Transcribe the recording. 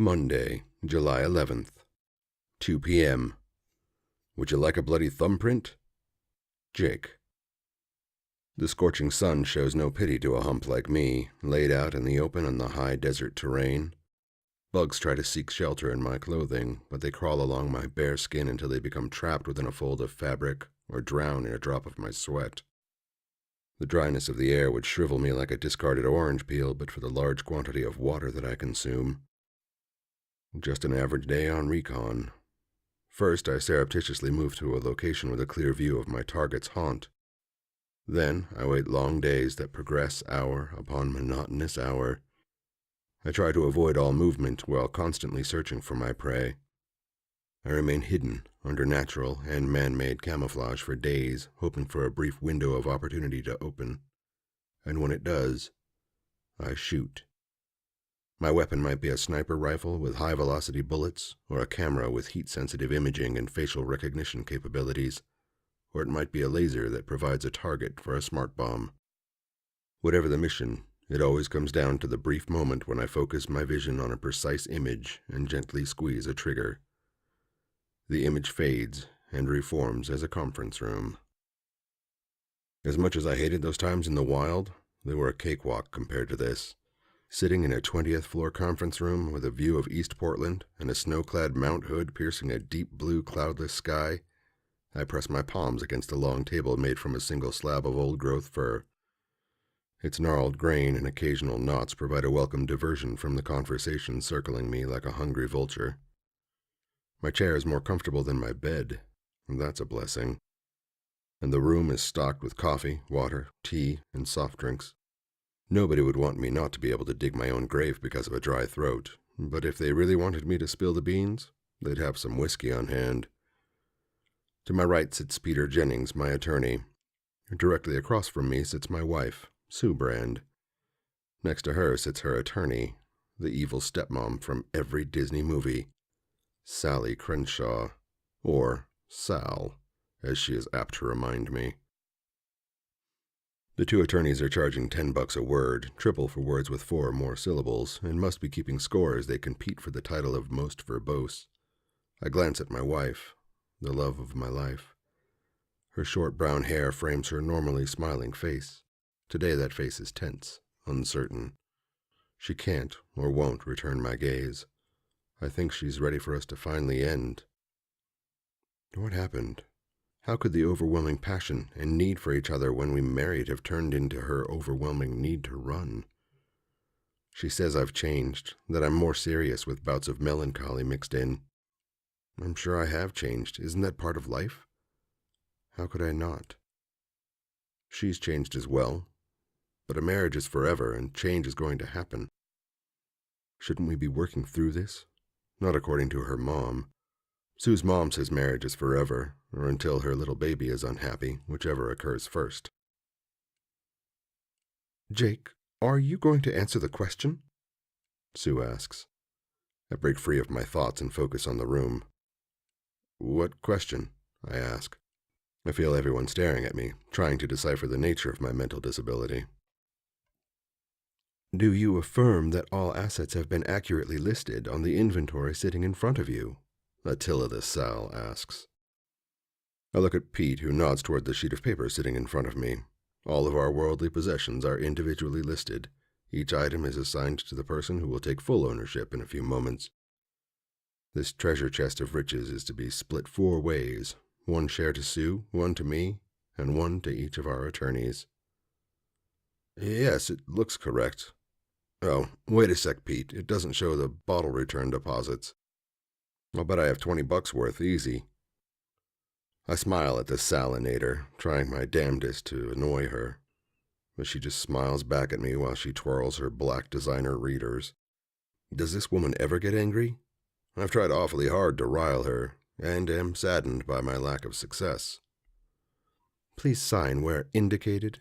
Monday, July 11th, 2 p.m. Would you like a bloody thumbprint? Jake. The scorching sun shows no pity to a hump like me, laid out in the open on the high desert terrain. Bugs try to seek shelter in my clothing, but they crawl along my bare skin until they become trapped within a fold of fabric or drown in a drop of my sweat. The dryness of the air would shrivel me like a discarded orange peel but for the large quantity of water that I consume. Just an average day on recon. First, I surreptitiously move to a location with a clear view of my target's haunt. Then, I wait long days that progress hour upon monotonous hour. I try to avoid all movement while constantly searching for my prey. I remain hidden under natural and man-made camouflage for days, hoping for a brief window of opportunity to open. And when it does, I shoot. My weapon might be a sniper rifle with high-velocity bullets, or a camera with heat-sensitive imaging and facial recognition capabilities, or it might be a laser that provides a target for a smart bomb. Whatever the mission, it always comes down to the brief moment when I focus my vision on a precise image and gently squeeze a trigger. The image fades and reforms as a conference room. As much as I hated those times in the wild, they were a cakewalk compared to this. Sitting in a 20th floor conference room with a view of East Portland and a snow-clad Mount Hood piercing a deep blue cloudless sky, I press my palms against a long table made from a single slab of old-growth fir. Its gnarled grain and occasional knots provide a welcome diversion from the conversation circling me like a hungry vulture. My chair is more comfortable than my bed, and that's a blessing. And the room is stocked with coffee, water, tea, and soft drinks. Nobody would want me not to be able to dig my own grave because of a dry throat, but if they really wanted me to spill the beans, they'd have some whiskey on hand. To my right sits Peter Jennings, my attorney. Directly across from me sits my wife, Sue Brand. Next to her sits her attorney, the evil stepmom from every Disney movie, Sally Crenshaw, or Sal, as she is apt to remind me. The two attorneys are charging $10 a word, triple for words with 4 or more syllables, and must be keeping score as they compete for the title of most verbose. I glance at my wife, the love of my life. Her short brown hair frames her normally smiling face. Today that face is tense, uncertain. She can't or won't return my gaze. I think she's ready for us to finally end. What happened? How could the overwhelming passion and need for each other when we married have turned into her overwhelming need to run? She says I've changed, that I'm more serious with bouts of melancholy mixed in. I'm sure I have changed. Isn't that part of life? How could I not? She's changed as well. But a marriage is forever, and change is going to happen. Shouldn't we be working through this? Not according to her mom. Sue's mom says marriage is forever, or until her little baby is unhappy, whichever occurs first. Jake, are you going to answer the question? Sue asks. I break free of my thoughts and focus on the room. What question? I ask. I feel everyone staring at me, trying to decipher the nature of my mental disability. Do you affirm that all assets have been accurately listed on the inventory sitting in front of you? Attila the Sal asks. I look at Pete, who nods toward the sheet of paper sitting in front of me. All of our worldly possessions are individually listed. Each item is assigned to the person who will take full ownership in a few moments. This treasure chest of riches is to be split 4 ways, 1 share to Sue, 1 to me, and 1 to each of our attorneys. Yes, it looks correct. Oh, wait a sec, Pete. It doesn't show the bottle return deposits. I'll bet I have $20 worth, easy. I smile at the salinator, trying my damnedest to annoy her, but she just smiles back at me while she twirls her black designer readers. Does this woman ever get angry? I've tried awfully hard to rile her, and am saddened by my lack of success. Please sign where indicated,